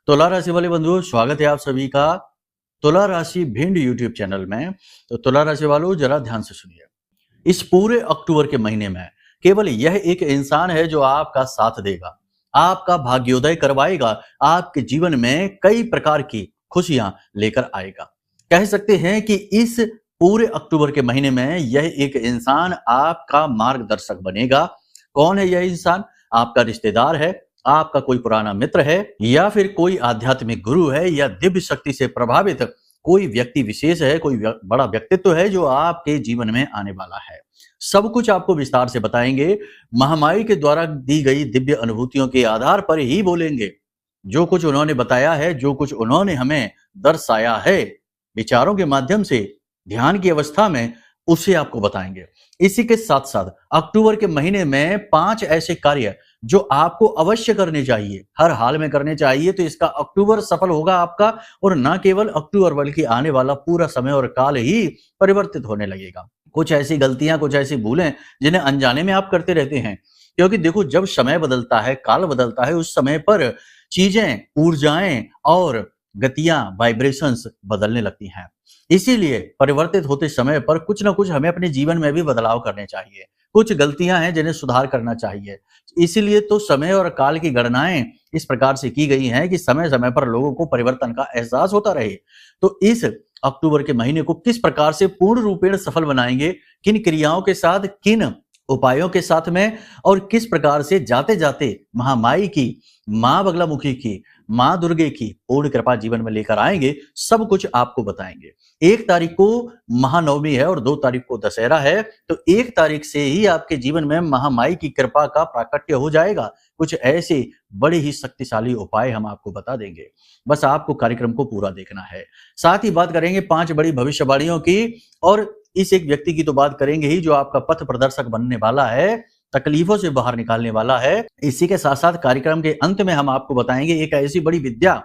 तुला राशि वाले बंधुओं, स्वागत है आप सभी का तुला राशि भिंड यूट्यूब चैनल में। तो तुला राशि वालों, जरा ध्यान से सुनिए। इस पूरे अक्टूबर के महीने में केवल यह एक इंसान है जो आपका साथ देगा, आपका भाग्योदय करवाएगा, आपके जीवन में कई प्रकार की खुशियां लेकर आएगा। कह सकते हैं कि इस पूरे अक्टूबर के महीने में यह एक इंसान आपका मार्गदर्शक बनेगा। कौन है यह इंसान? आपका रिश्तेदार है, आपका कोई पुराना मित्र है, या फिर कोई आध्यात्मिक गुरु है, या दिव्य शक्ति से प्रभावित कोई व्यक्ति विशेष है, कोई बड़ा व्यक्तित्व है जो आपके जीवन में आने वाला है। सब कुछ आपको विस्तार से बताएंगे। महामाई के द्वारा दी गई दिव्य अनुभूतियों के आधार पर ही बोलेंगे। जो कुछ उन्होंने बताया है, जो कुछ उन्होंने हमें दर्शाया है, विचारों के माध्यम से, ध्यान की अवस्था में, उसे आपको बताएंगे। इसी के साथ साथ अक्टूबर के महीने में 5 ऐसे कार्य जो आपको अवश्य करने चाहिए, हर हाल में करने चाहिए, तो इसका अक्टूबर सफल होगा आपका। और न केवल अक्टूबर बल्कि आने वाला पूरा समय और काल ही परिवर्तित होने लगेगा। कुछ ऐसी गलतियां, कुछ ऐसी भूलें जिन्हें अनजाने में आप करते रहते हैं, क्योंकि देखो, जब समय बदलता है, काल बदलता है, उस समय पर चीजें, ऊर्जाएं और गतियां, वाइब्रेशंस बदलने लगती हैं। इसीलिए परिवर्तित होते समय पर कुछ ना कुछ हमें अपने जीवन में भी बदलाव करने चाहिए। कुछ गलतियां हैं जिन्हें सुधार करना चाहिए। इसीलिए तो समय और काल की गणनाएं इस प्रकार से की गई हैं कि समय समय पर लोगों को परिवर्तन का एहसास होता रहे। तो इस अक्टूबर के महीने को किस प्रकार से पूर्ण रूपेण सफल बनाएंगे, किन क्रियाओं के साथ, किन उपायों के साथ में, और किस प्रकार से जाते जाते महामाई की, मां बगलामुखी की, मां दुर्गे की पूर्ण कृपा जीवन में लेकर आएंगे, सब कुछ आपको बताएंगे। 1 तारीख को महानवमी है और 2 तारीख को दशहरा है, तो 1 तारीख से ही आपके जीवन में महामाई की कृपा का प्राकट्य हो जाएगा। कुछ ऐसे बड़े ही शक्तिशाली उपाय हम आपको बता देंगे। बस आपको कार्यक्रम को पूरा देखना है। साथ ही बात करेंगे 5 बड़ी भविष्यवाणियों की, और इस एक व्यक्ति की तो बात करेंगे ही जो आपका पथ प्रदर्शक बनने वाला है, तकलीफों से बाहर निकालने वाला है। इसी के साथ साथ कार्यक्रम के अंत में हम आपको बताएंगे एक ऐसी बड़ी विद्या,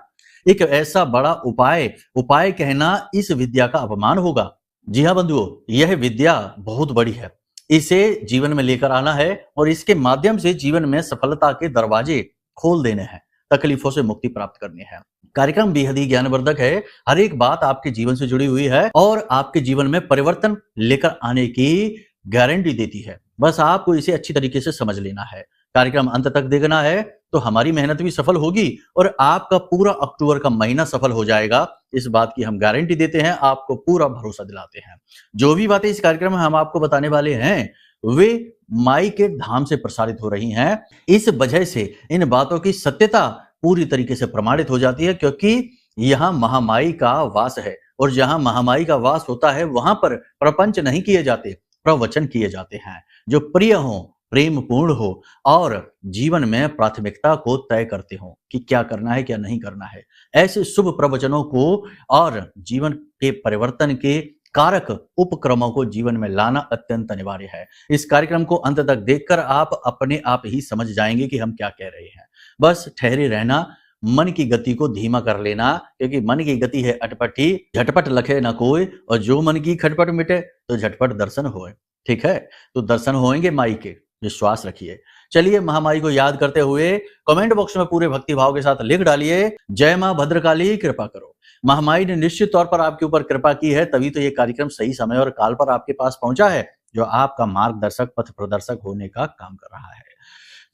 एक ऐसा बड़ा उपाय। उपाय कहना इस विद्या का अपमान होगा। जी हाँ बंधुओं, यह विद्या बहुत बड़ी है। इसे जीवन में लेकर आना है और इसके माध्यम से जीवन में सफलता के दरवाजे खोल देने हैं, तकलीफों से मुक्ति प्राप्त करनी है। कार्यक्रम बेहद ही ज्ञानवर्धक है। हर एक बात आपके जीवन से जुड़ी हुई है और आपके जीवन में परिवर्तन लेकर आने की गारंटी देती है। बस आपको इसे अच्छी तरीके से समझ लेना है। कार्यक्रम अंत तक देखना है तो हमारी मेहनत भी सफल होगी और आपका पूरा अक्टूबर का महीना सफल हो जाएगा। इस बात की हम गारंटी देते हैं, आपको पूरा भरोसा दिलाते हैं। जो भी बातें इस कार्यक्रम में हम आपको बताने वाले हैं, वे माई के धाम से प्रसारित हो रही हैं। इस वजह से इन बातों की सत्यता पूरी तरीके से प्रमाणित हो जाती है, क्योंकि यहाँ महामाई का वास है और जहां महामाई का वास होता है वहां पर प्रपंच नहीं किए जाते, प्रवचन किए जाते हैं जो प्रिय हो, प्रेम पूर्ण हो और जीवन में प्राथमिकता को तय करते हो कि क्या करना है, क्या नहीं करना है। ऐसे शुभ प्रवचनों को और जीवन के परिवर्तन के कारक उपक्रमों को जीवन में लाना अत्यंत अनिवार्य है। इस कार्यक्रम को अंत तक देखकर आप अपने आप ही समझ जाएंगे कि हम क्या कह रहे हैं। बस ठहरे रहना, मन की गति को धीमा कर लेना, क्योंकि मन की गति है अटपटी, झटपट लखे न कोई, और जो मन की खटपट मिटे तो झटपट दर्शन होए। ठीक है, तो दर्शन होंगे माई के, विश्वास रखिए। चलिए महामाई को याद करते हुए कमेंट बॉक्स में पूरे भक्ति भाव के साथ लिख डालिए, जय मां भद्रकाली कृपा करो। महामाई ने निश्चित तौर पर आपके ऊपर कृपा की है, तभी तो ये कार्यक्रम सही समय और काल पर आपके पास पहुंचा है, जो आपका मार्गदर्शक, पथ प्रदर्शक होने का काम कर रहा है।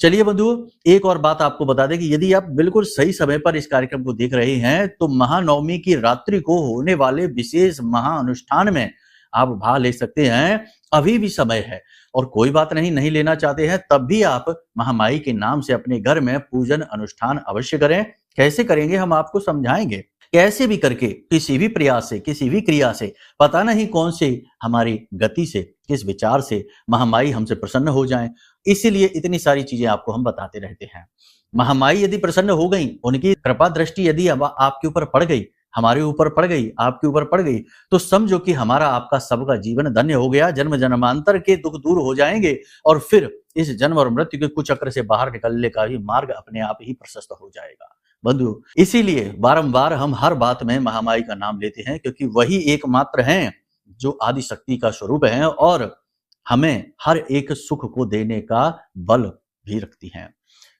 चलिए बंधुओं, एक और बात आपको बता दें कि यदि आप बिल्कुल सही समय पर इस कार्यक्रम को देख रहे हैं तो महानवमी की रात्रि को होने वाले विशेष महाअनुष्ठान में आप भाग ले सकते हैं। अभी भी समय है, और कोई बात नहीं, नहीं लेना चाहते हैं तब भी आप महामाई के नाम से अपने घर में पूजन अनुष्ठान अवश्य करें। कैसे करेंगे हम आपको समझाएंगे। कैसे भी करके, किसी भी प्रयास से, किसी भी क्रिया से, पता नहीं कौन से हमारी गति से, किस विचार से महामाई हमसे प्रसन्न हो जाएं। इसीलिए इतनी सारी चीजें आपको हम बताते रहते हैं। महामाई यदि प्रसन्न हो गई, उनकी कृपा दृष्टि यदि आपके ऊपर पड़ गई, हमारे ऊपर पड़ गई, आपके ऊपर पड़ गई, तो समझो कि हमारा आपका सबका जीवन धन्य हो गया। जन्म जन्मांतर के दुख दूर हो जाएंगे और फिर इस जन्म और मृत्यु के कुचक्र से बाहर निकलने का भी मार्ग अपने आप ही प्रशस्त हो जाएगा। बंधु, इसीलिए बारंबार हम हर बात में महामाई का नाम लेते हैं, क्योंकि वही एकमात्र हैं जो आदि शक्ति का स्वरूप है और हमें हर एक सुख को देने का बल भी रखती हैं।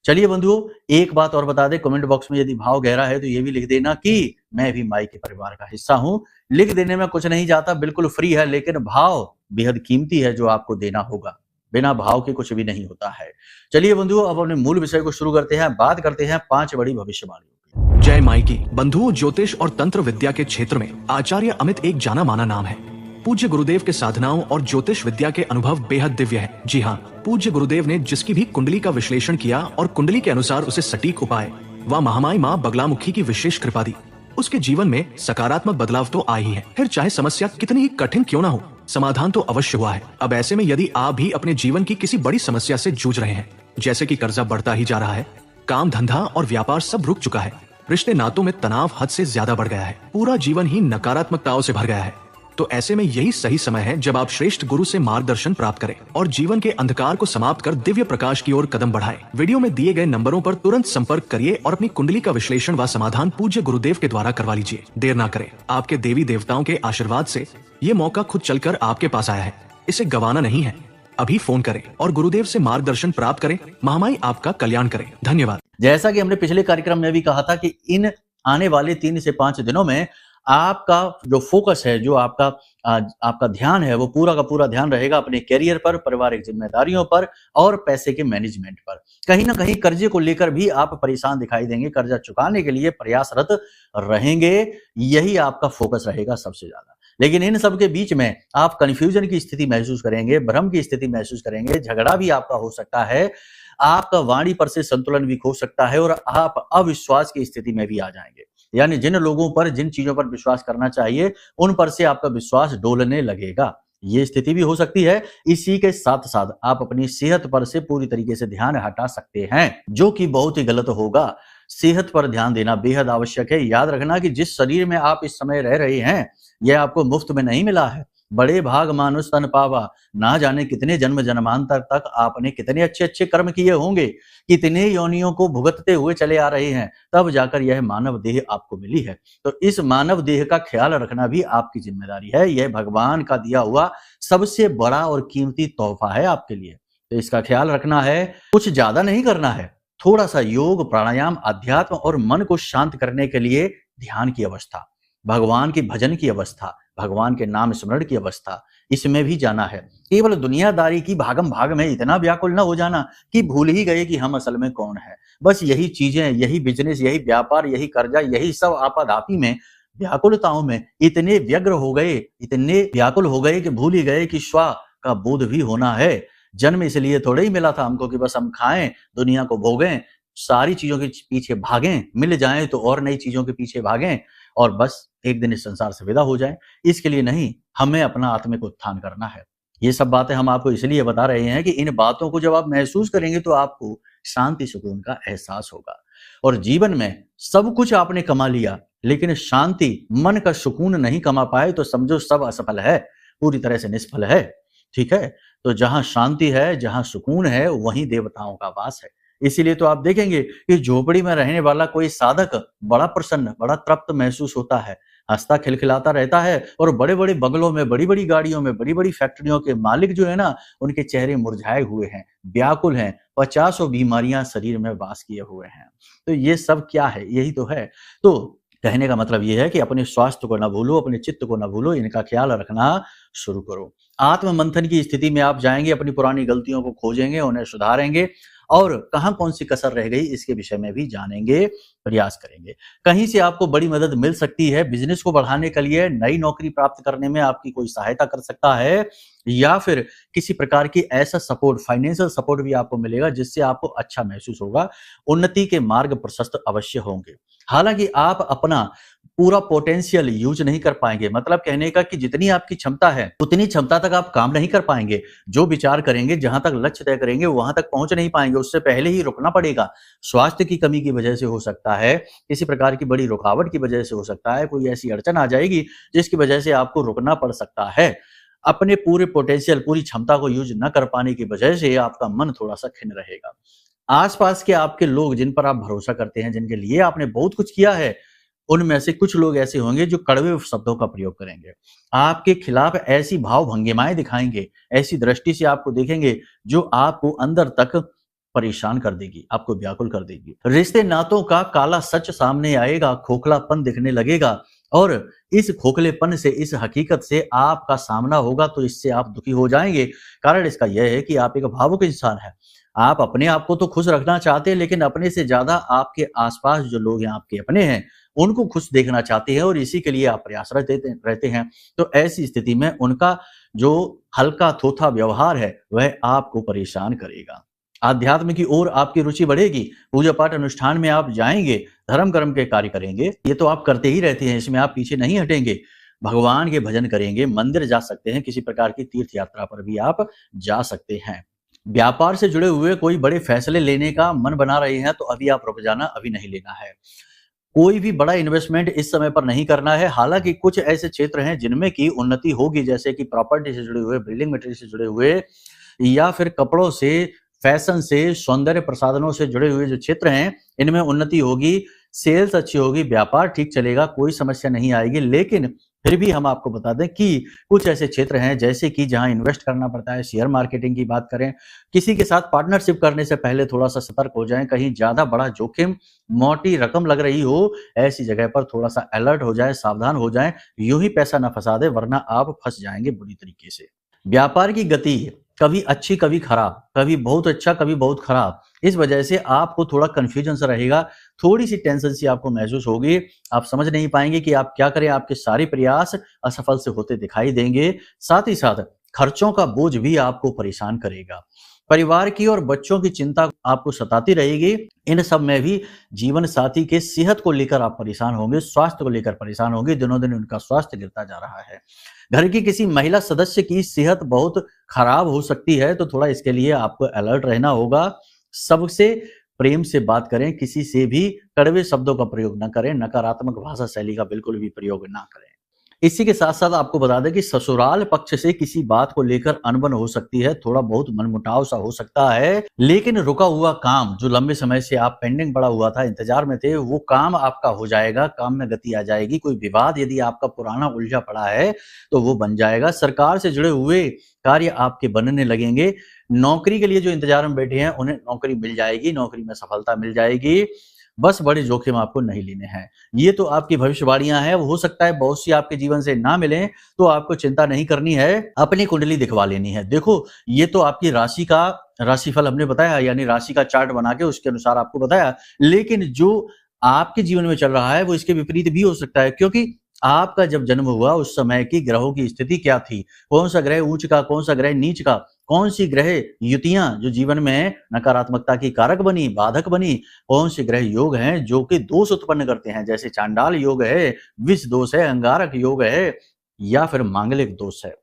चलिए बंधुओं, एक बात और बता दें, कमेंट बॉक्स में यदि भाव गहरा है तो ये भी लिख देना कि मैं भी माई के परिवार का हिस्सा हूं। लिख देने में कुछ नहीं जाता, बिल्कुल फ्री है, लेकिन भाव बेहद कीमती है जो आपको देना होगा। बिना भाव के कुछ भी नहीं होता है। चलिए बंधुओं, अब अपने मूल विषय को शुरू करते हैं। बात करते हैं 5 बड़ी भविष्यवाणियों की। जय माई की। बंधुओं, ज्योतिष और तंत्र विद्या के क्षेत्र में आचार्य अमित एक जाना माना नाम है। पूज्य गुरुदेव के साधनाओं और ज्योतिष विद्या के अनुभव बेहद दिव्य है। जी हाँ, पूज्य गुरुदेव ने जिसकी भी कुंडली का विश्लेषण किया और कुंडली के अनुसार उसे सटीक उपाय व महामाई माँ बगलामुखी की विशेष कृपा दी, उसके जीवन में सकारात्मक बदलाव तो आ ही है। फिर चाहे समस्या कितनी ही कठिन क्यों ना हो, समाधान तो अवश्य हुआ है। अब ऐसे में यदि आप भी अपने जीवन की किसी बड़ी समस्या से जूझ रहे हैं, जैसे कि कर्जा बढ़ता ही जा रहा है, काम धंधा और व्यापार सब रुक चुका है, रिश्ते नातों में तनाव हद से ज्यादा बढ़ गया है, पूरा जीवन ही नकारात्मकताओं से भर गया है, तो ऐसे में यही सही समय है जब आप श्रेष्ठ गुरु से मार्गदर्शन प्राप्त करें और जीवन के अंधकार को समाप्त कर दिव्य प्रकाश की ओर कदम बढ़ाएं। वीडियो में दिए गए नंबरों पर तुरंत संपर्क करिए और अपनी कुंडली का विश्लेषण व समाधान पूज्य गुरुदेव के द्वारा करवा लीजिए। देर ना करें, आपके देवी देवताओं के आशीर्वाद से ये मौका खुद चलकर आपके पास आया है, इसे गंवाना नहीं है। अभी फोन करें और गुरुदेव से मार्गदर्शन प्राप्त करें। महामाई आपका कल्याण करें। धन्यवाद। जैसा कि हमने पिछले कार्यक्रम में भी कहा था कि इन आने वाले 3 से 5 दिनों में आपका जो फोकस है, जो आपका ध्यान है, वो पूरा का पूरा ध्यान रहेगा अपने करियर पर, पारिवारिक जिम्मेदारियों पर और पैसे के मैनेजमेंट पर। कहीं ना कहीं कर्जे को लेकर भी आप परेशान दिखाई देंगे, कर्जा चुकाने के लिए प्रयासरत रहेंगे, यही आपका फोकस रहेगा सबसे ज्यादा। लेकिन इन सब के बीच में आप कंफ्यूजन की स्थिति महसूस करेंगे, भ्रम की स्थिति महसूस करेंगे, झगड़ा भी आपका हो सकता है, आपका वाणी पर से संतुलन भी खो सकता है और आप अविश्वास की स्थिति में भी आ जाएंगे। यानी जिन लोगों पर, जिन चीजों पर विश्वास करना चाहिए, उन पर से आपका विश्वास डोलने लगेगा। ये स्थिति भी हो सकती है। इसी के साथ साथ आप अपनी सेहत पर से पूरी तरीके से ध्यान हटा सकते हैं, जो कि बहुत ही गलत होगा। सेहत पर ध्यान देना बेहद आवश्यक है। याद रखना कि जिस शरीर में आप इस समय रह रहे हैं, यह आपको मुफ्त में नहीं मिला है। बड़े भाग मानुष तन पावा, ना जाने कितने जन्म जन्मांतर तक आपने कितने अच्छे अच्छे कर्म किए होंगे, कितने योनियों को भुगतते हुए चले आ रहे हैं, तब जाकर यह मानव देह आपको मिली है। तो इस मानव देह का ख्याल रखना भी आपकी जिम्मेदारी है। यह भगवान का दिया हुआ सबसे बड़ा और कीमती तोहफा है आपके लिए। तो इसका ख्याल रखना है। कुछ ज्यादा नहीं करना है, थोड़ा सा योग, प्राणायाम, अध्यात्म और मन को शांत करने के लिए ध्यान की अवस्था, भगवान की भजन की अवस्था, भगवान के नाम स्मरण की अवस्था, इसमें भी जाना है। केवल दुनियादारी की भागम भाग में इतना व्याकुल न हो जाना कि भूल ही गए कि हम असल में कौन है। बस यही चीजें, यही बिजनेस, यही व्यापार, यही कर्जा, यही सब आपाधापी में, व्याकुलताओं में इतने व्यग्र हो गए, इतने व्याकुल हो गए कि भूल ही गए कि स्व का बोध भी होना है। जन्म इसलिए थोड़े ही मिला था हमको कि बस हम खाएं, दुनिया को भोगें, सारी चीजों के पीछे भागें, मिल जाएं तो और नई चीजों के पीछे भागें और बस एक दिन इस संसार से विदा हो जाएं। इसके लिए नहीं, हमें अपना आत्मिक उत्थान करना है। ये सब बातें हम आपको इसलिए बता रहे हैं कि इन बातों को जब आप महसूस करेंगे तो आपको शांति सुकून का एहसास होगा। और जीवन में सब कुछ आपने कमा लिया, लेकिन शांति, मन का सुकून नहीं कमा पाए तो समझो सब असफल है, पूरी तरह से निष्फल है। ठीक है, तो जहां शांति है, जहां सुकून है, वहीं देवताओं का वास है। इसीलिए तो आप देखेंगे कि झोपड़ी में रहने वाला कोई साधक बड़ा प्रसन्न, बड़ा तृप्त महसूस होता है, हंसता खिलखिलाता रहता है। और बड़े बड़े बंगलों में, बड़ी बड़ी गाड़ियों में, बड़ी बड़ी फैक्ट्रियों के मालिक जो है ना, उनके चेहरे मुरझाए हुए हैं, व्याकुल हैं, 50 बीमारियां शरीर में वास किए हुए हैं। तो ये सब क्या है? यही तो है। तो कहने का मतलब ये है कि अपने स्वास्थ्य को ना भूलो, अपने चित्त को ना भूलो, इनका ख्याल रखना शुरू करो। आत्म मंथन की स्थिति में आप जाएंगे, अपनी पुरानी गलतियों को खोजेंगे, उन्हें सुधारेंगे और कहां कौन सी कसर रह गई इसके विषय में भी जानेंगे, प्रयास करेंगे। कहीं से आपको बड़ी मदद मिल सकती है, बिजनेस को बढ़ाने के लिए, नई नौकरी प्राप्त करने में आपकी कोई सहायता कर सकता है, या फिर किसी प्रकार की ऐसा सपोर्ट, फाइनेंशियल सपोर्ट भी आपको मिलेगा जिससे आपको अच्छा महसूस होगा। उन्नति के मार्ग प्रशस्त अवश्य होंगे। हालांकि आप अपना पूरा पोटेंशियल यूज नहीं कर पाएंगे, मतलब कहने का कि जितनी आपकी क्षमता है उतनी क्षमता तक आप काम नहीं कर पाएंगे। जो विचार करेंगे, जहां तक लक्ष्य तय करेंगे, वहां तक पहुंच नहीं पाएंगे, उससे पहले ही रुकना पड़ेगा। स्वास्थ्य की कमी की वजह से हो सकता है, किसी प्रकार की बड़ी रुकावट की वजह से हो सकता है, कोई ऐसी अड़चन आ जाएगी जिसकी वजह से आपको रुकना पड़ सकता है। अपने पूरे पोटेंशियल, पूरी क्षमता को यूज न कर पाने की वजह से आपका मन थोड़ा सा खिन्न रहेगा। आसपास के आपके लोग जिन पर आप भरोसा करते हैं, जिनके लिए आपने बहुत कुछ किया है, उनमें से कुछ लोग ऐसे होंगे जो कड़वे शब्दों का प्रयोग करेंगे, आपके खिलाफ ऐसी भाव भंगिमाएं दिखाएंगे, ऐसी दृष्टि से आपको देखेंगे जो आपको अंदर तक परेशान कर देगी, आपको व्याकुल कर देगी। रिश्ते नातों का काला सच सामने आएगा, खोखलापन दिखने लगेगा और इस खोखलेपन से, इस हकीकत से आपका सामना होगा तो इससे आप दुखी हो जाएंगे। कारण इसका यह है कि आप एक भावुक इंसान हैं। आप अपने आप को तो खुश रखना चाहते हैं, लेकिन अपने से ज्यादा आपके आसपास जो लोग हैं, आपके अपने हैं, उनको खुश देखना चाहते हैं और इसी के लिए आप प्रयासरत रहते हैं। तो ऐसी स्थिति में उनका जो हल्का थोथा व्यवहार है वह आपको परेशान करेगा। आध्यात्म की ओर आपकी रुचि बढ़ेगी, पूजा पाठ अनुष्ठान में आप जाएंगे, धर्म कर्म के कार्य करेंगे, ये तो आप करते ही रहते हैं, इसमें आप पीछे नहीं हटेंगे। भगवान के भजन करेंगे, मंदिर जा सकते हैं, किसी प्रकार की तीर्थ यात्रा पर भी आप जा सकते हैं। व्यापार से जुड़े हुए कोई बड़े फैसले लेने का मन बना रहे हैं तो अभी आप रुक जाना, अभी नहीं लेना है। कोई भी बड़ा इन्वेस्टमेंट इस समय पर नहीं करना है। हालांकि कुछ ऐसे क्षेत्र हैं जिनमें की उन्नति होगी, जैसे कि प्रॉपर्टी से जुड़े हुए, बिल्डिंग मटेरियल से जुड़े हुए या फिर कपड़ों से, फैशन से, सौंदर्य प्रसाधनों से जुड़े हुए जो क्षेत्र हैं, इनमें उन्नति होगी, सेल्स अच्छी होगी, व्यापार ठीक चलेगा, कोई समस्या नहीं आएगी। लेकिन फिर भी हम आपको बता दें कि कुछ ऐसे क्षेत्र हैं जैसे कि जहां इन्वेस्ट करना पड़ता है, शेयर मार्केटिंग की बात करें, किसी के साथ पार्टनरशिप करने से पहले थोड़ा सा सतर्क हो जाएं, कहीं ज्यादा बड़ा जोखिम, मोटी रकम लग रही हो, ऐसी जगह पर थोड़ा सा अलर्ट हो जाए, सावधान हो जाएं, यूं ही पैसा न फंसा दे वरना आप फंस जाएंगे बुरी तरीके से। व्यापार की गति कभी अच्छी कभी खराब, कभी बहुत अच्छा कभी बहुत खराब, इस वजह से आपको थोड़ा कंफ्यूजन सा रहेगा, थोड़ी सी टेंशन सी आपको महसूस होगी, आप समझ नहीं पाएंगे कि आप क्या करें, आपके सारे प्रयास असफल से होते दिखाई देंगे। साथ ही साथ खर्चों का बोझ भी आपको परेशान करेगा। परिवार की और बच्चों की चिंता आपको सताती रहेगी। इन सब में भी जीवन साथी के सेहत को लेकर आप परेशान होंगे, स्वास्थ्य को लेकर परेशान होंगे, दिनों दिन उनका स्वास्थ्य गिरता जा रहा है। घर की किसी महिला सदस्य की सेहत बहुत खराब हो सकती है, तो थोड़ा इसके लिए आपको अलर्ट रहना होगा। सबसे प्रेम से बात करें, किसी से भी कड़वे शब्दों का प्रयोग न करें, नकारात्मक भाषा शैली का बिल्कुल भी प्रयोग ना करें। इसी के साथ साथ आपको बता दें कि ससुराल पक्ष से किसी बात को लेकर अनबन हो सकती है, थोड़ा बहुत मनमुटाव सा हो सकता है, लेकिन रुका हुआ काम जो लंबे समय से आप पेंडिंग पड़ा हुआ था, इंतजार में थे, वो काम आपका हो जाएगा, काम में गति आ जाएगी। कोई विवाद यदि आपका पुराना उलझा पड़ा है तो वो बन जाएगा। सरकार से जुड़े हुए कार्य आपके बनने लगेंगे। नौकरी के लिए जो इंतजार में बैठे हैं उन्हें नौकरी मिल जाएगी, नौकरी में सफलता मिल जाएगी। बस बड़े जोखिम आपको नहीं लेने हैं। ये तो आपकी भविष्यवाणियां हैं, वो हो सकता है बहुत सी आपके जीवन से ना मिलें, तो आपको चिंता नहीं करनी है, अपनी कुंडली दिखवा लेनी है। देखो, ये तो आपकी राशि का राशिफल हमने बताया, यानी राशि का चार्ट बना के उसके अनुसार आपको बताया, लेकिन जो आपके जीवन में चल रहा है वो इसके विपरीत भी हो सकता है, क्योंकि आपका जब जन्म हुआ उस समय की ग्रहों की स्थिति क्या थी, कौन सा ग्रह उच्च का, कौन सा ग्रह नीच का, कौन सी ग्रह युतियां जो जीवन में नकारात्मकता की कारक बनी, बाधक बनी, कौन से ग्रह योग हैं जो कि दोष उत्पन्न करते हैं, जैसे चांडाल योग है, विष दोष है, अंगारक योग है, या फिर मांगलिक दोष है,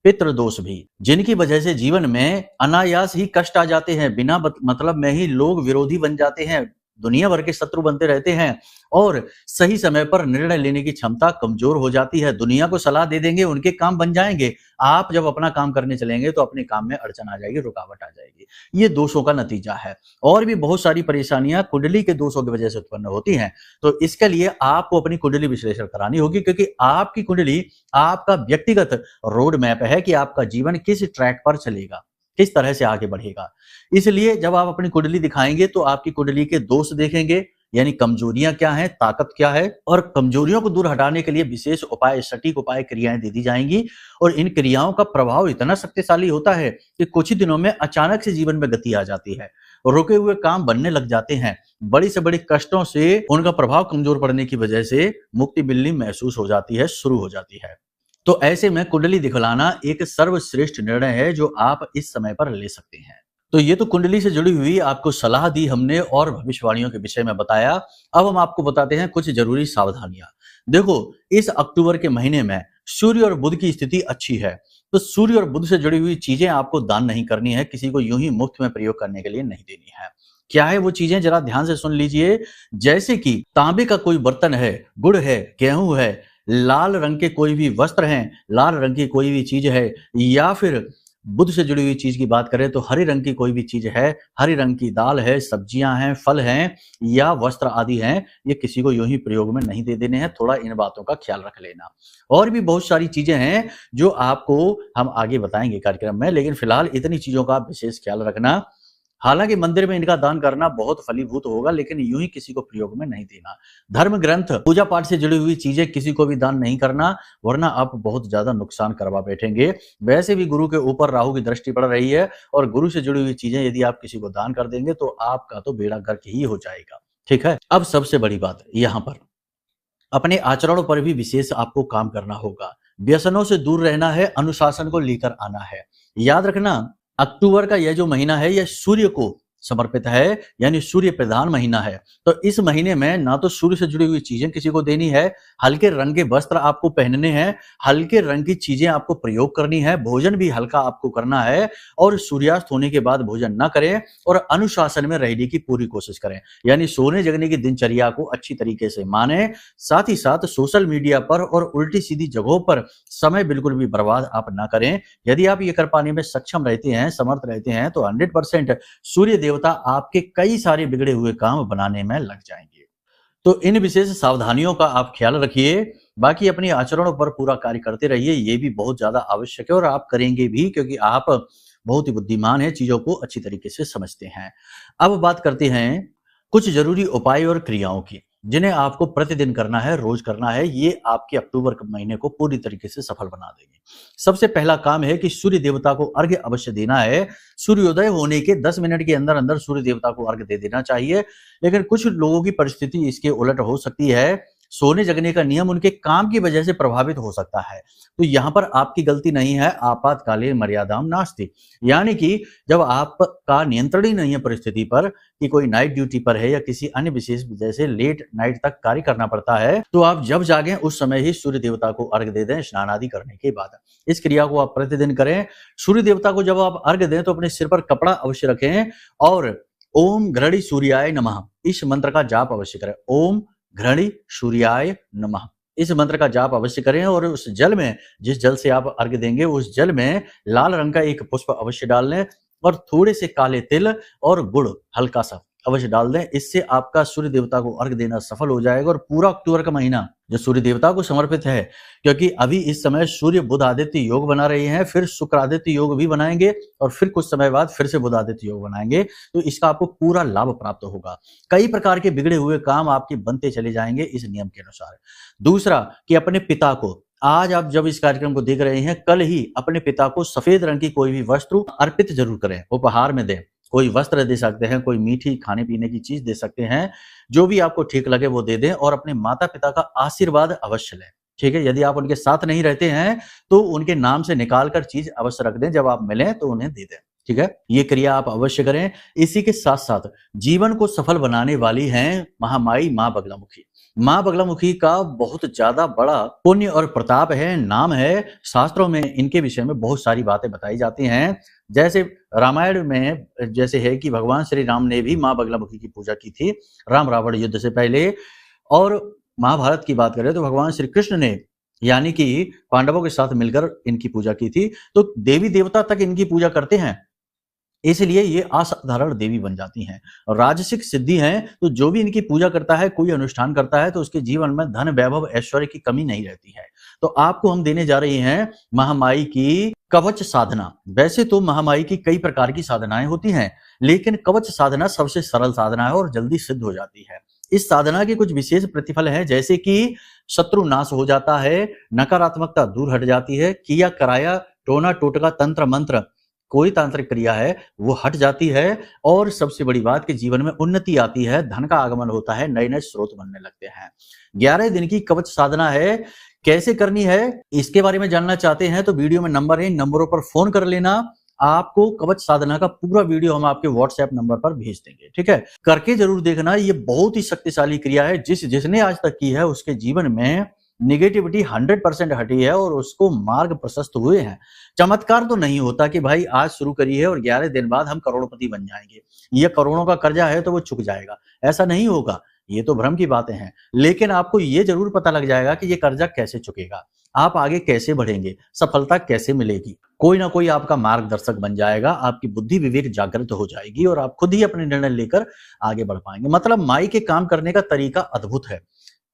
पितृ दोष भी, जिनकी वजह से जीवन में अनायास ही कष्ट आ जाते हैं, बिना मतलब में ही लोग विरोधी बन जाते हैं, दुनिया भर के शत्रु बनते रहते हैं और सही समय पर निर्णय लेने की क्षमता कमजोर हो जाती है। दुनिया को सलाह दे देंगे, उनके काम बन जाएंगे, आप जब अपना काम करने चलेंगे तो अपने काम में अड़चन आ जाएगी, रुकावट आ जाएगी। ये दोषों का नतीजा है। और भी बहुत सारी परेशानियां कुंडली के दोषों की वजह से उत्पन्न होती हैं, तो इसके लिए आपको अपनी कुंडली विश्लेषण करानी होगी, क्योंकि आपकी कुंडली आपका व्यक्तिगत रोड मैप है कि आपका जीवन किस ट्रैक पर चलेगा, किस तरह से आगे बढ़ेगा। इसलिए जब आप अपनी कुंडली दिखाएंगे तो आपकी कुंडली के दोष देखेंगे, यानी कमजोरियां क्या हैं, ताकत क्या है, और कमजोरियों को दूर हटाने के लिए विशेष उपाय, सटीक उपाय, क्रियाएं दे दी जाएंगी। और इन क्रियाओं का प्रभाव इतना शक्तिशाली होता है कि कुछ ही दिनों में अचानक से जीवन में गति आ जाती है, रुके हुए काम बनने लग जाते हैं, बड़ी से बड़ी कष्टों से उनका प्रभाव कमजोर पड़ने की वजह से मुक्ति मिलनी महसूस हो जाती है, शुरू हो जाती है। तो ऐसे में कुंडली दिखलाना एक सर्वश्रेष्ठ निर्णय है जो आप इस समय पर ले सकते हैं। तो ये तो कुंडली से जुड़ी हुई आपको सलाह दी हमने और भविष्यवाणियों के विषय में बताया। अब हम आपको बताते हैं कुछ जरूरी सावधानियां। देखो, इस अक्टूबर के महीने में सूर्य और बुध की स्थिति अच्छी है, तो सूर्य और बुध से जुड़ी हुई चीजें आपको दान नहीं करनी है, किसी को यूं ही मुफ्त में प्रयोग करने के लिए नहीं देनी है। क्या है वो चीजें, जरा ध्यान से सुन लीजिए। जैसे कि तांबे का कोई बर्तन है, गुड़ है, गेहूं है, लाल रंग के कोई भी वस्त्र हैं, लाल रंग की कोई भी चीज है, या फिर बुध से जुड़ी हुई चीज की बात करें तो हरे रंग की कोई भी चीज है, हरी रंग की दाल है, सब्जियां हैं, फल हैं या वस्त्र आदि हैं, ये किसी को यूं ही प्रयोग में नहीं दे देने हैं, थोड़ा इन बातों का ख्याल रख लेना। और भी बहुत सारी चीजें हैं जो आपको हम आगे बताएंगे कार्यक्रम में, लेकिन फिलहाल इतनी चीजों का विशेष ख्याल रखना। हालांकि मंदिर में इनका दान करना बहुत फलीभूत होगा, लेकिन यूं ही किसी को प्रयोग में नहीं देना। धर्म ग्रंथ, पूजा पाठ से जुड़ी हुई चीजें किसी को भी दान नहीं करना, वरना आप बहुत ज्यादा नुकसान करवा बैठेंगे। वैसे भी गुरु के ऊपर राहु की दृष्टि पड़ रही है, और गुरु से जुड़ी हुई चीजें यदि आप किसी को दान कर देंगे तो आपका तो बेड़ा गर्क ही हो जाएगा। ठीक है। अब सबसे बड़ी बात यहाँ पर, अपने आचरणों पर भी विशेष आपको काम करना होगा। व्यसनों से दूर रहना है, अनुशासन को लेकर आना है। याद रखना, अक्टूबर का यह जो महीना है यह सूर्य को समर्पित है, यानी सूर्य प्रधान महीना है। तो इस महीने में ना तो सूर्य से जुड़ी हुई चीजें किसी को देनी है, हल्के रंग के वस्त्र आपको पहनने हैं, हल्के रंग की चीजें आपको प्रयोग करनी है, भोजन भी हल्का आपको करना है, और सूर्यास्त होने के बाद भोजन न करें, और अनुशासन में रहने की पूरी कोशिश करें, यानी सोने जगने की दिनचर्या को अच्छी तरीके से माने। साथ ही साथ सोशल मीडिया पर और उल्टी सीधी जगहों पर समय बिल्कुल भी बर्बाद आप ना करें। यदि आप ये कर पाने में सक्षम रहते हैं, समर्थ रहते हैं, तो 100% सूर्य देवता आपके कई सारे बिगड़े हुए काम बनाने में लग जाएंगे। तो इन विशेष सावधानियों का आप ख्याल रखिए। बाकी अपनी आचरणों पर पूरा कार्य करते रहिए, ये भी बहुत ज्यादा आवश्यक है, और आप करेंगे भी, क्योंकि आप बहुत ही बुद्धिमान हैं, चीजों को अच्छी तरीके से समझते हैं। अब बात करते हैं कुछ जरूरी उपाय और क्रियाओं की, जिन्हें आपको प्रतिदिन करना है, रोज करना है। ये आपके अक्टूबर के महीने को पूरी तरीके से सफल बना देंगे। सबसे पहला काम है कि सूर्य देवता को अर्घ्य अवश्य देना है। सूर्योदय होने के 10 मिनट के अंदर अंदर सूर्य देवता को अर्घ्य दे देना चाहिए। लेकिन कुछ लोगों की परिस्थिति इसके उलट हो सकती है, सोने जगने का नियम उनके काम की वजह से प्रभावित हो सकता है। तो यहां पर आपकी गलती नहीं है, आपातकालीन मर्यादाम नास्ति, यानी कि जब आपका नियंत्रण ही नहीं है परिस्थिति पर, कि कोई नाइट ड्यूटी पर है या किसी अन्य विशेष वजह से लेट नाइट तक कार्य करना पड़ता है, तो आप जब जागें उस समय ही सूर्य देवता को अर्घ्य दे दें, स्नान आदि करने के बाद। इस क्रिया को आप प्रतिदिन करें। सूर्य देवता को जब आप अर्घ्य दें तो अपने सिर पर कपड़ा अवश्य रखें, और ओम घृणी सूर्याय नमः इस मंत्र का जाप अवश्य करें। ओम घृणी सूर्याय नमः इस मंत्र का जाप अवश्य करें, और उस जल में, जिस जल से आप अर्घ्य देंगे, उस जल में लाल रंग का एक पुष्प अवश्य डाल लें, और थोड़े से काले तिल और गुड़ हल्का सा अवश्य डाल दें। इससे आपका सूर्य देवता को अर्घ्य देना सफल हो जाएगा। और पूरा अक्टूबर का महीना जो सूर्य देवता को समर्पित है, क्योंकि अभी इस समय सूर्य बुध आदित्य योग बना रहे हैं, फिर शुक्र आदित्य योग भी बनाएंगे, और फिर कुछ समय बाद फिर से बुध आदित्य योग बनाएंगे, तो इसका आपको पूरा लाभ प्राप्त होगा। कई प्रकार के बिगड़े हुए काम आपके बनते चले जाएंगे इस नियम के अनुसार। दूसरा, कि अपने पिता को, आज आप जब इस कार्यक्रम को देख रहे हैं, कल ही अपने पिता को सफेद रंग की कोई भी वस्त्र अर्पित जरूर करें, उपहार में दें। कोई वस्त्र दे सकते हैं, कोई मीठी खाने पीने की चीज दे सकते हैं, जो भी आपको ठीक लगे वो दे दें, और अपने माता पिता का आशीर्वाद अवश्य लें। ठीक है। यदि आप उनके साथ नहीं रहते हैं तो उनके नाम से निकाल कर चीज अवश्य रख दें, जब आप मिलें तो उन्हें दे दें। ठीक है। ये क्रिया आप अवश्य करें। इसी के साथ साथ जीवन को सफल बनाने वाली हैं महामाई मां बगलामुखी। मां बगलामुखी का बहुत ज्यादा बड़ा पुण्य और प्रताप है, नाम है। शास्त्रों में इनके विषय में बहुत सारी बातें बताई जाती हैं। जैसे रामायण में जैसे है कि भगवान श्री राम ने भी मां बगलामुखी की पूजा की थी राम रावण युद्ध से पहले। और महाभारत की बात करें तो भगवान श्री कृष्ण ने, यानी कि पांडवों के साथ मिलकर इनकी पूजा की थी। तो देवी देवता तक इनकी पूजा करते हैं, इसलिए ये असाधारण देवी बन जाती हैं। और राजसिक सिद्धि हैं, तो जो भी इनकी पूजा करता है, कोई अनुष्ठान करता है, तो उसके जीवन में धन वैभव ऐश्वर्य की कमी नहीं रहती है। तो आपको हम देने जा रहे हैं महामाई की कवच साधना। वैसे तो महामाई की कई प्रकार की साधनाएं होती हैं, लेकिन कवच साधना सबसे सरल साधना है और जल्दी सिद्ध हो जाती है। इस साधना के कुछ विशेष प्रतिफल हैं, जैसे कि शत्रु नाश हो जाता है, नकारात्मकता दूर हट जाती है, किया कराया टोना टोटका तंत्र मंत्र कोई तांत्रिक क्रिया है वो हट जाती है, और सबसे बड़ी बात कि जीवन में उन्नति आती है, धन का आगमन होता है, नए नए स्रोत बनने लगते हैं। 11 दिन की कवच साधना है। कैसे करनी है इसके बारे में जानना चाहते हैं तो वीडियो में नंबर है, इन नंबरों पर फोन कर लेना। आपको कवच साधना का पूरा वीडियो हम आपके व्हाट्सएप नंबर पर भेज देंगे। ठीक है। करके जरूर देखना, ये बहुत ही शक्तिशाली क्रिया है। जिसने आज तक की है उसके जीवन में निगेटिविटी 100% हटी है, और उसको मार्ग प्रशस्त हुए हैं। चमत्कार तो नहीं होता कि भाई आज शुरू करी है और 11 दिन बाद हम करोड़पति बन जाएंगे, ये करोड़ों का कर्जा है तो वो चुक जाएगा, ऐसा नहीं होगा। ये तो भ्रम की बातें हैं। लेकिन आपको ये जरूर पता लग जाएगा कि ये कर्जा कैसे चुकेगा, आप आगे कैसे बढ़ेंगे, सफलता कैसे मिलेगी। कोई ना कोई आपका मार्गदर्शक बन जाएगा, आपकी बुद्धि विवेक जागृत हो जाएगी, और आप खुद ही अपने निर्णय लेकर आगे बढ़ पाएंगे। मतलब माई के काम करने का तरीका अद्भुत है।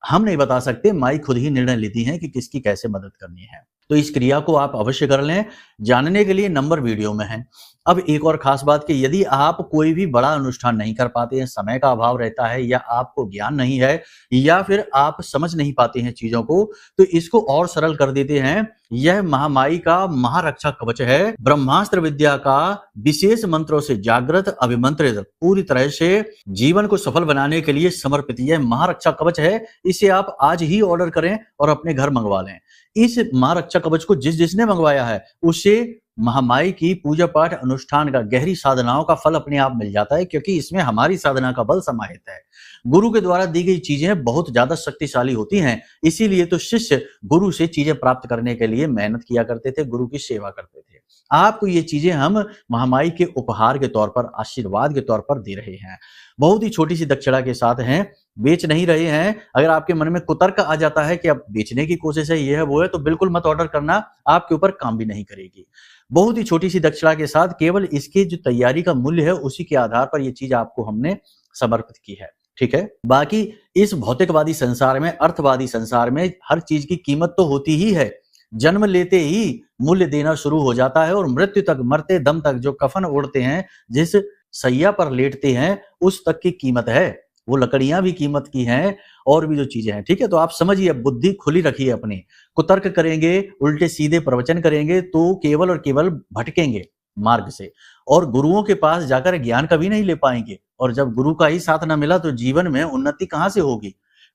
हम नहीं बता सकते, माई खुद ही निर्णय लेती हैं कि किसकी कैसे मदद करनी है। तो इस क्रिया को आप अवश्य कर लें। जानने के लिए नंबर वीडियो में है, अब एक और खास बात कि यदि आप कोई भी बड़ा अनुष्ठान नहीं कर पाते हैं, समय का अभाव रहता है या आपको ज्ञान नहीं है या फिर आप समझ नहीं पाते हैं चीजों को, तो इसको और सरल कर देते हैं। यह महामाई का महारक्षा कवच है, ब्रह्मास्त्र विद्या का विशेष मंत्रों से जागृत, अभिमंत्रित, पूरी तरह से जीवन को सफल बनाने के लिए समर्पित यह महारक्षा कवच है। इसे आप आज ही ऑर्डर करें और अपने घर मंगवा लें। इस महारक्षा कवच को जिसने मंगवाया है उसे महामाई की पूजा पाठ अनुष्ठान का, गहरी साधनाओं का फल अपने आप मिल जाता है, क्योंकि इसमें हमारी साधना का बल समाहित है। गुरु के द्वारा दी गई चीजें बहुत ज्यादा शक्तिशाली होती हैं, इसीलिए तो शिष्य गुरु से चीजें प्राप्त करने के लिए मेहनत किया करते थे, गुरु की सेवा करते थे। आपको ये चीजें हम महामाई के उपहार के तौर पर, आशीर्वाद के तौर पर दे रहे हैं। बहुत ही छोटी सी दक्षिणा के साथ हैं, बेच नहीं रहे हैं। अगर आपके मन में कुतर्क आ जाता है कि अब बेचने की कोशिश है, ये है वो है, तो बिल्कुल मत ऑर्डर करना, आपके ऊपर काम भी नहीं करेगी। बहुत ही छोटी सी दक्षिणा के साथ केवल इसके जो तैयारी का मूल्य है उसी के आधार पर ये चीज आपको हमने समर्पित की है, ठीक है। बाकी इस भौतिकवादी संसार में, अर्थवादी संसार में हर चीज की कीमत तो होती ही है। जन्म लेते ही मूल्य देना शुरू हो जाता है और मृत्यु तक, मरते दम तक जो कफन ओढ़ते हैं, जिस सैया पर लेटते हैं, उस तक की कीमत है। वो लकड़ियां भी कीमत की हैं और भी जो चीजें हैं, ठीक है। तो आप समझिए, बुद्धि खुली रखिए अपनी। कुतर्क करेंगे, उल्टे सीधे प्रवचन करेंगे तो केवल और केवल भटकेंगे मार्ग से और गुरुओं के पास जाकर ज्ञान कभी नहीं ले पाएंगे। और जब गुरु का ही साथ ना मिला तो जीवन में उन्नति कहां से होगी।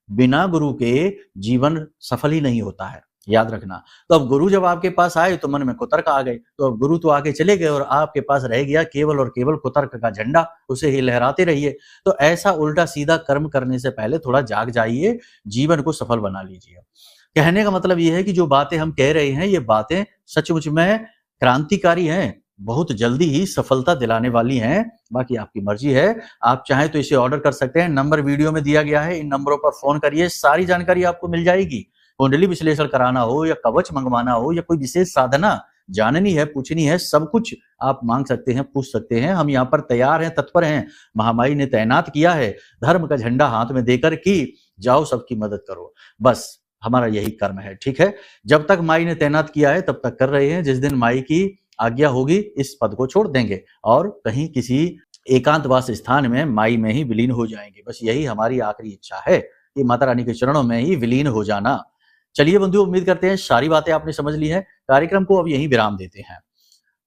बिना गुरु के जीवन सफल ही नहीं होता है, याद रखना। तो अब गुरु जब आपके पास आए तो मन में कुतर्क आ गए, तो अब गुरु तो आके चले गए और आपके पास रह गया केवल और केवल कुतर्क का झंडा, उसे ही लहराते रहिए। तो ऐसा उल्टा सीधा कर्म करने से पहले थोड़ा जाग जाइए, जीवन को सफल बना लीजिए। कहने का मतलब यह है कि जो बातें हम कह रहे हैं, ये बातें सचमुच में क्रांतिकारी हैं, बहुत जल्दी ही सफलता दिलाने वाली हैं। बाकी आपकी मर्जी है, आप चाहें तो इसे ऑर्डर कर सकते हैं। नंबर वीडियो में दिया गया है, इन नंबरों पर फोन करिए, सारी जानकारी आपको मिल जाएगी। कुंडली विश्लेषण कराना हो या कवच मंगवाना हो या कोई विशेष साधना जाननी है, पूछनी है, सब कुछ आप मांग सकते हैं, पूछ सकते हैं। हम यहाँ पर तैयार हैं, तत्पर हैं। महामाई ने तैनात किया है धर्म का झंडा हाथ में देकर कि जाओ सबकी मदद करो, बस हमारा यही कर्म है, ठीक है। जब तक माई ने तैनात किया है तब तक कर रहे हैं। जिस दिन माई की आज्ञा होगी इस पद को छोड़ देंगे और कहीं किसी एकांतवास स्थान में माई में ही विलीन हो जाएंगे। बस यही हमारी आखिरी इच्छा है कि माता रानी के चरणों में ही विलीन हो जाना। चलिए बंधु, उम्मीद करते हैं सारी बातें आपने समझ ली हैं। कार्यक्रम को अब यहीं विराम देते हैं।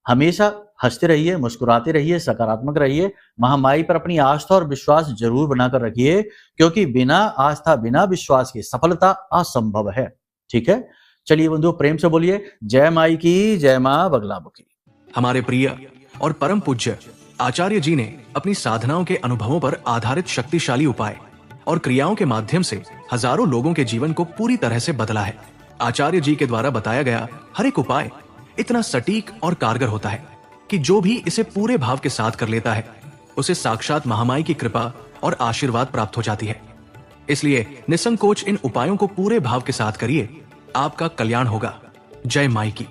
हमेशा हंसते रहिए, मुस्कुराते रहिए, सकारात्मक रहिए। महामाई पर अपनी आस्था और विश्वास जरूर बनाकर रखिए, क्योंकि बिना आस्था, बिना विश्वास के सफलता असंभव है, ठीक है। चलिए बंधु, प्रेम से बोलिए जय माई की, जय मां बगलामुखी। हमारे प्रिय और परम पूज्य आचार्य जी ने अपनी साधनाओं के अनुभवों पर आधारित शक्तिशाली उपाय और क्रियाओं के माध्यम से हजारों लोगों के जीवन को पूरी तरह से बदला है। आचार्य जी के द्वारा बताया गया हर एक उपाय इतना सटीक और कारगर होता है कि जो भी इसे पूरे भाव के साथ कर लेता है, उसे साक्षात महामाई की कृपा और आशीर्वाद प्राप्त हो जाती है। इसलिए निसंकोच इन उपायों को पूरे भाव के साथ करिए, आपका कल्याण होगा। जय माई की।